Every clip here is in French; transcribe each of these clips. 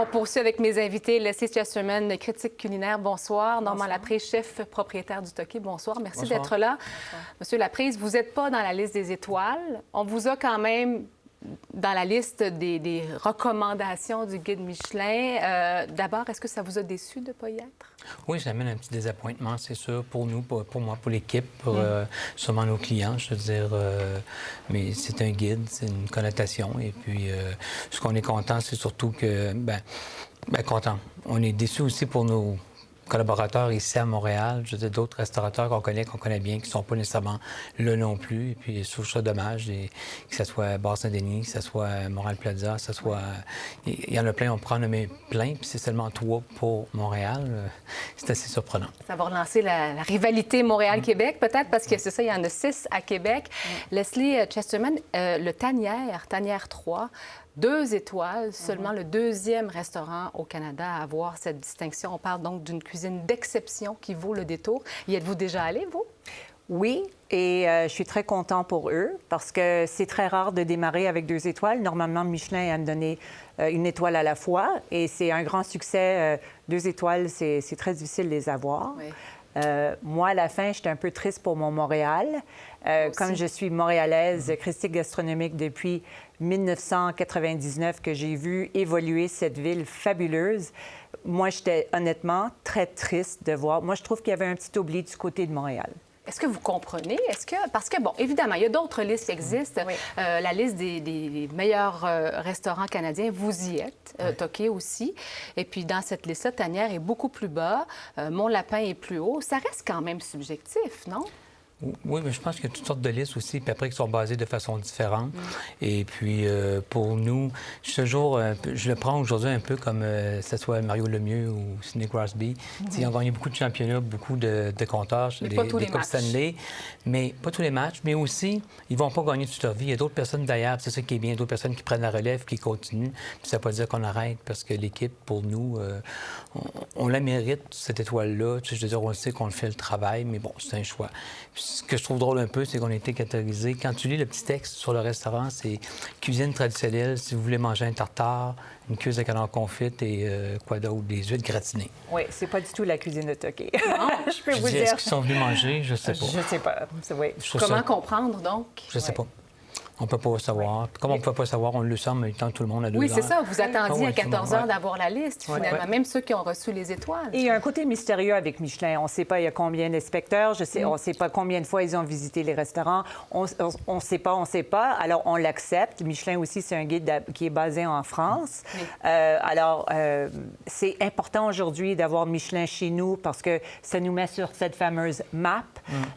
On poursuit avec mes invités. Leslie Chesterman, critique culinaire, bonsoir. Normand Laprise, chef propriétaire du Toqué, bonsoir. Merci d'être là. Bonsoir. Monsieur Laprise, vous n'êtes pas dans la liste des étoiles. On vous a quand même dans la liste des recommandations du guide Michelin. D'abord, est-ce que ça vous a déçu de ne pas y être? Oui, ça amène un petit désappointement, c'est sûr, pour nous, pour moi, pour l'équipe, pour sûrement nos clients, je veux dire. Mais c'est un guide, c'est une connotation. Et puis, ce qu'on est content, c'est surtout que, content. On est déçus aussi pour nos collaborateurs ici à Montréal, je veux dire, d'autres restaurateurs qu'on connaît bien, qui ne sont pas nécessairement là non plus. Et puis, je trouve ça dommage, que ce soit Bar-Saint-Denis, que ce soit Montréal Plaza, que ce soit... Il y en a plein, on pourra en nommer plein, puis c'est seulement 3 pour Montréal. C'est assez surprenant. Ça va relancer la rivalité Montréal-Québec, peut-être, parce que c'est ça, il y en a 6 à Québec. Leslie Chesterman, le Tanière 3, 2 étoiles, seulement le 2e restaurant au Canada à avoir cette distinction. On parle donc d'une cuisine d'exception qui vaut le détour. Y êtes-vous déjà allé, vous? Oui, et je suis très content pour eux parce que c'est très rare de démarrer avec 2 étoiles. Normalement, Michelin aime donner une étoile à la fois et c'est un grand succès. 2 étoiles, c'est très difficile de les avoir. Oui. Moi, à la fin, j'étais un peu triste pour mon Montréal. Comme je suis montréalaise, critique gastronomique depuis 1999, que j'ai vu évoluer cette ville fabuleuse, moi, j'étais honnêtement très triste de voir. Moi, je trouve qu'il y avait un petit oubli du côté de Montréal. Est-ce que vous comprenez? Parce que, bon, évidemment, il y a d'autres listes qui existent. Oui. La liste des meilleurs restaurants canadiens, vous y êtes. Toqué aussi. Et puis, dans cette liste-là, Tanière est beaucoup plus bas. Mont-Lapin est plus haut. Ça reste quand même subjectif, non? Oui, mais je pense qu'il y a toutes sortes de listes aussi, puis après, qui sont basées de façon différente. Et puis, pour nous, je le prends aujourd'hui un peu comme que ce soit Mario Lemieux ou Sidney Crosby. Ils ont gagné beaucoup de championnats, beaucoup de compteurs, des Coupes Stanley, mais pas tous les matchs. Mais aussi, ils vont pas gagner toute leur vie. Il y a d'autres personnes d'ailleurs, c'est ça qui est bien, d'autres personnes qui prennent la relève, qui continuent. Puis ça ne veut pas dire qu'on arrête, parce que l'équipe, pour nous, on la mérite, cette étoile-là. Tu sais, je veux dire, on sait qu'on fait le travail, mais bon, c'est un choix. Puis, ce que je trouve drôle un peu, c'est qu'on a été catégorisé. Quand tu lis le petit texte sur le restaurant, c'est cuisine traditionnelle, si vous voulez manger un tartare, une cuisse de canard confite et quoi d'autre, des huîtres gratinées. Oui, c'est pas du tout la cuisine de Toqué. Je peux vous dire. Est-ce qu'ils sont venus manger? Je sais pas. Je sais pas. Oui. Comment comprendre, donc? Je sais pas. On ne peut pas savoir. Oui. Comme on ne peut pas savoir, on le sent en même temps tout le monde à 2 heures. Oui, c'est ça. Vous attendiez à 14 heures d'avoir la liste, finalement, même ceux qui ont reçu les étoiles. Et il y a un côté mystérieux avec Michelin. On ne sait pas il y a combien d'inspecteurs. On ne sait pas combien de fois ils ont visité les restaurants. On ne sait pas. Alors, on l'accepte. Michelin aussi, c'est un guide qui est basé en France. Oui. C'est important aujourd'hui d'avoir Michelin chez nous parce que ça nous met sur cette fameuse map.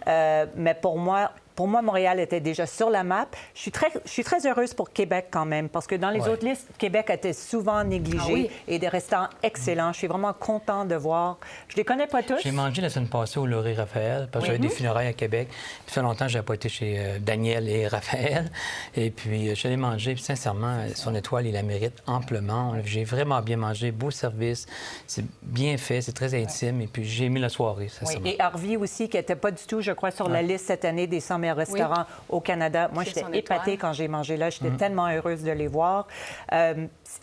Mais pour moi, Montréal était déjà sur la map. Je suis très heureuse pour Québec quand même, parce que dans les autres listes, Québec était souvent négligé et des restaurants excellents. Je suis vraiment contente de voir. Je les connais pas tous. J'ai mangé la semaine passée au Laurier Raphaël, parce que j'avais des funérailles à Québec. Puis ça fait longtemps que je n'avais pas été chez Daniel et Raphaël. Et puis, je l'ai mangé. Puis sincèrement, son étoile, il la mérite amplement. J'ai vraiment bien mangé. Beau service. C'est bien fait. C'est très intime. Et puis, j'ai aimé la soirée, sincèrement. Et Harvey aussi, qui n'était pas du tout, je crois, sur la liste cette année des 100 meilleurs restaurants au Canada. Moi, j'étais épatée quand j'ai mangé là. J'étais tellement heureuse de les voir.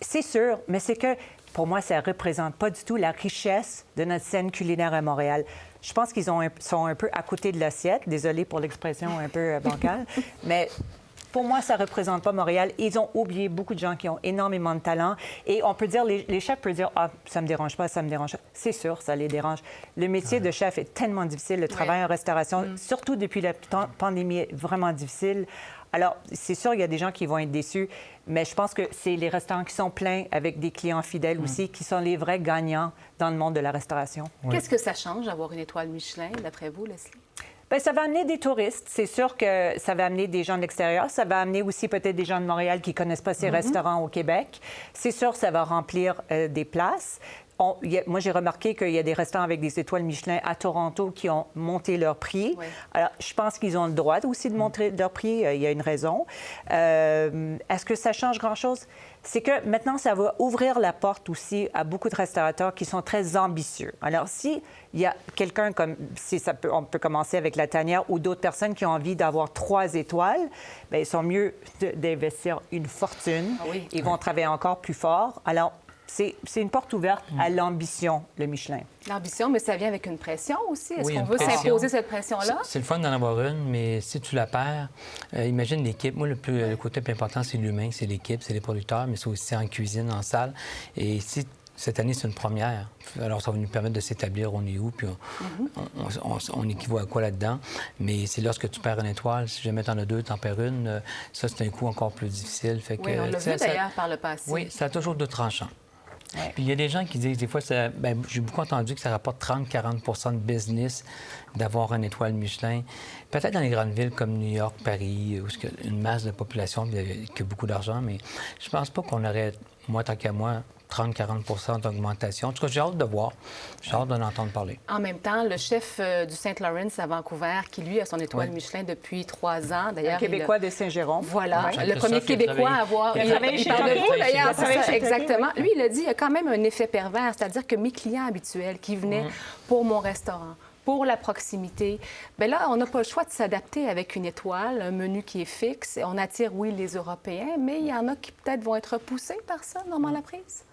C'est sûr, mais c'est que, pour moi, ça ne représente pas du tout la richesse de notre scène culinaire à Montréal. Je pense qu'ils sont un peu à côté de l'assiette. Désolée pour l'expression un peu bancale, mais... Pour moi, ça ne représente pas Montréal. Ils ont oublié beaucoup de gens qui ont énormément de talent. Et on peut dire, les chefs peuvent dire « Ah, ça ne me dérange pas, ça me dérange pas. » C'est sûr, ça les dérange. Le métier de chef est tellement difficile. Le travail en restauration, surtout depuis la pandémie, est vraiment difficile. Alors, c'est sûr, il y a des gens qui vont être déçus, mais je pense que c'est les restaurants qui sont pleins avec des clients fidèles aussi, qui sont les vrais gagnants dans le monde de la restauration. Qu'est-ce que ça change d'avoir une étoile Michelin, d'après vous, Leslie? Bien, ça va amener des touristes. C'est sûr que ça va amener des gens de l'extérieur. Ça va amener aussi peut-être des gens de Montréal qui ne connaissent pas ces restaurants au Québec. C'est sûr que ça va remplir des places. Moi, j'ai remarqué qu'il y a des restaurants avec des étoiles Michelin à Toronto qui ont monté leur prix. Oui. Alors, je pense qu'ils ont le droit aussi de monter leur prix. Il y a une raison. Est-ce que ça change grand-chose? C'est que maintenant, ça va ouvrir la porte aussi à beaucoup de restaurateurs qui sont très ambitieux. Alors, s'il y a quelqu'un comme... on peut commencer avec la Tanière ou d'autres personnes qui ont envie d'avoir 3 étoiles, bien, ils sont mieux d'investir une fortune. Ils vont travailler encore plus fort. Alors, c'est une porte ouverte à l'ambition, le Michelin. L'ambition, mais ça vient avec une pression aussi. Est-ce Oui, qu'on une veut pression. s'imposer cette pression-là? C'est le fun d'en avoir une, mais si tu la perds, imagine l'équipe. Moi, le côté le plus important, c'est l'humain, c'est l'équipe, c'est les producteurs, mais c'est aussi en cuisine, en salle. Et si cette année, c'est une première, alors ça va nous permettre de s'établir, on est où, puis on équivaut à quoi là-dedans. Mais c'est lorsque tu perds une étoile, si jamais tu en as deux, tu en perds une, ça, c'est un coup encore plus difficile. Fait que, Oui, on l'a vu d'ailleurs par le passé. Oui, ça a toujours deux tranchants. Ouais. Puis il y a des gens qui disent, des fois, j'ai beaucoup entendu que ça rapporte 30-40 de business d'avoir une étoile Michelin. Peut-être dans les grandes villes comme New York, Paris, où il y a une masse de population qui a beaucoup d'argent, mais je pense pas qu'on aurait, moi, tant qu'à moi, 30-40 d'augmentation. En tout cas, j'ai hâte de voir. J'ai hâte d'en entendre parler. En même temps, le chef du St. Lawrence à Vancouver, qui, lui, a son étoile Michelin depuis 3 ans. D'ailleurs, Un Québécois de Saint-Jérôme. Voilà, Ouais. le premier Québécois à avoir... Il a travaillé chez parle de Turquie. vous, d'ailleurs, Il a travaillé c'est ça, chez Turquie, exactement. oui. Lui, il a dit, il y a quand même un effet pervers, c'est-à-dire que mes clients habituels qui venaient pour mon restaurant, pour la proximité, bien là, on n'a pas le choix de s'adapter avec une étoile, un menu qui est fixe. On attire, oui, les Européens, mais il y en a qui peut-être vont être repoussés par ça, Normand Laprise.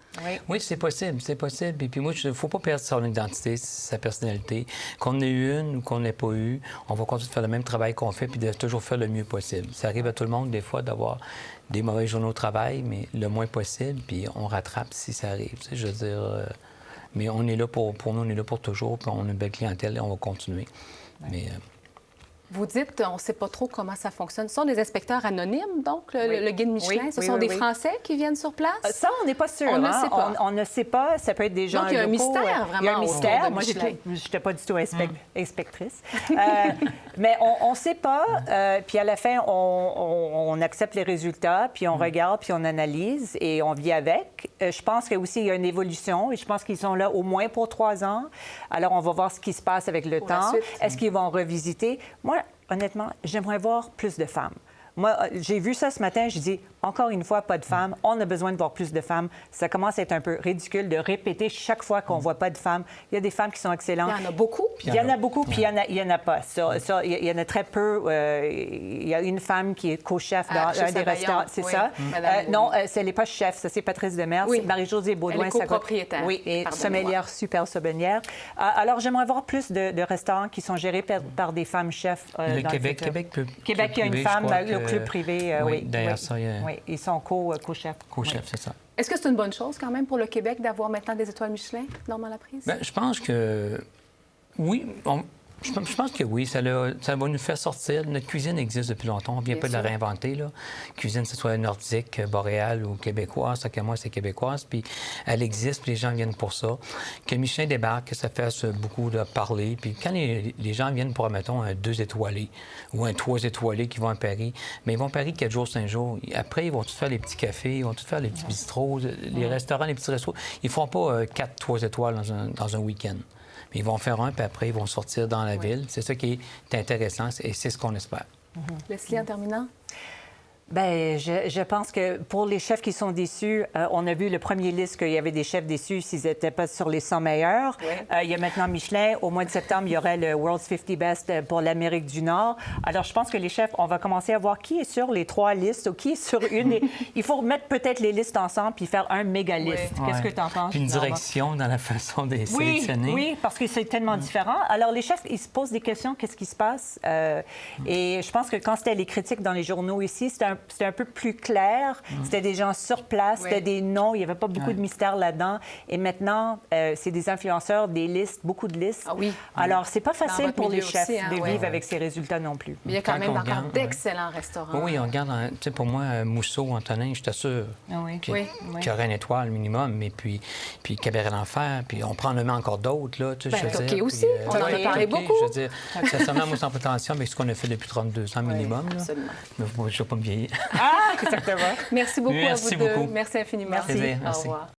Oui, c'est possible, c'est possible. Et puis moi, il ne faut pas perdre son identité, sa personnalité. Qu'on ait eu une ou qu'on n'ait pas eu, on va continuer de faire le même travail qu'on fait puis de toujours faire le mieux possible. Ça arrive à tout le monde, des fois, d'avoir des mauvais journées au travail, mais le moins possible, puis on rattrape si ça arrive. Tu sais, je veux dire... mais on est là pour nous, on est là pour toujours, puis on a une belle clientèle et on va continuer. Ouais. Mais... Vous dites, on ne sait pas trop comment ça fonctionne. Ce sont des inspecteurs anonymes, donc, le guide Michelin. Ce sont des Français qui viennent sur place? Ça, on n'est pas sûr. On ne sait pas. On ne sait pas. Ça peut être des gens Donc, il y a un locaux. mystère, vraiment, Il y a un autour mystère. de Moi, Michelin. je n'étais pas du tout inspectrice. Mais on ne sait pas. Puis à la fin, on accepte les résultats, puis on regarde, puis on analyse et on vit avec. Je pense qu'il y a une évolution et je pense qu'ils sont là au moins pour 3 ans. Alors, on va voir ce qui se passe avec le Pour la temps. suite. Est-ce qu'ils vont revisiter? Moi, honnêtement, j'aimerais voir plus de femmes. Moi, j'ai vu ça ce matin, je dis, encore une fois, pas de femmes. On a besoin de voir plus de femmes. Ça commence à être un peu ridicule de répéter chaque fois qu'on ne voit pas de femmes. Il y a des femmes qui sont excellentes. Il y en a beaucoup. Il y en a beaucoup, puis il y en a pas. Il y en a très peu. Il y a une femme qui est co-chef dans chez un des Savaillon, restaurants. C'est oui. ça? Madame Non, elle n'est pas chef. Ça, c'est Patrice Demers. Oui. C'est Marie-Josée Baudouin. Elle est copropriétaire. Oui, et Pardonnez-moi. sommelière, super sommelière. Alors, j'aimerais voir plus de restaurants qui sont gérés par des femmes chefs. Le dans Québec, futur. Québec, Il y a une privé, femme, je crois le que- club privé. Oui, Oui, derrière oui. ça, il y a- Oui, ils sont co-chefs. Co-chef, Oui. c'est ça. Est-ce que c'est une bonne chose quand même pour le Québec d'avoir maintenant des étoiles Michelin, Normand Laprise? Bien, je pense que oui. Je pense que oui, ça va nous faire sortir. Notre cuisine existe depuis longtemps. On ne vient Bien pas de la sûr. réinventer. Là. Cuisine, que ce soit nordique, boréale ou québécoise, ça que moi, c'est québécoise. Puis elle existe, puis les gens viennent pour ça. Que Michelin débarque, que ça fasse beaucoup de parler. Puis quand les gens viennent pour, mettons, un 2 étoilé ou un 3 étoilé qui vont à Paris, mais ils vont à Paris 4 jours, 5 jours. Après, ils vont tout faire les petits cafés, ils vont tout faire les petits bistrots, les restaurants, les petits restos. Ils ne font pas 4, 3 étoiles dans un week-end. Ils vont faire un, puis après, ils vont sortir dans la ville. C'est ça qui est intéressant et c'est ce qu'on espère. Leslie, en terminant? Bien, je pense que pour les chefs qui sont déçus, on a vu le premier liste qu'il y avait des chefs déçus s'ils n'étaient pas sur les 100 meilleurs. Oui. Il y a maintenant Michelin. Au mois de septembre, il y aurait le World's 50 Best pour l'Amérique du Nord. Alors, je pense que les chefs, on va commencer à voir qui est sur les 3 listes ou qui est sur une. Et il faut mettre peut-être les listes ensemble puis faire un méga liste. Oui. Qu'est-ce Ouais. que tu en penses? Puis une Normand? direction dans la façon de les Oui, sélectionner. oui, parce que c'est tellement différent. Alors, les chefs, ils se posent des questions, qu'est-ce qui se passe? Et je pense que quand c'était les critiques dans les journaux ici, c'était un peu plus clair. C'était des gens sur place, Oui. c'était des noms, il n'y avait pas beaucoup de mystère là-dedans. Et maintenant, c'est des influenceurs, des listes, beaucoup de listes. Ah oui. Alors, c'est pas facile votre pour les milieu chefs aussi, hein, de ouais. vivre avec ces résultats non plus. Mais il y a quand Quand même on encore regarde, d'excellents restaurants. Oui, on regarde, tu sais, pour moi, Mousseau, Antonin, je t'assure Ah oui. qu'il Oui. qu'il y aurait une étoile minimum, mais puis Cabaret d'Enfer, puis on prend le met encore d'autres, là, tu sais, Ben, je veux Toqué dire, aussi, puis, on en a Toqué, parlé beaucoup. Je veux dire, ça seulement, moi, sans prétention, avec ce qu'on a fait depuis 32 ans minimum, là. Absolument. Mais moi, je ne vais pas me vieillir. Ah, exactement. Merci beaucoup Merci à vous deux. beaucoup. Merci infiniment. Merci. Plaisir, Au merci. revoir.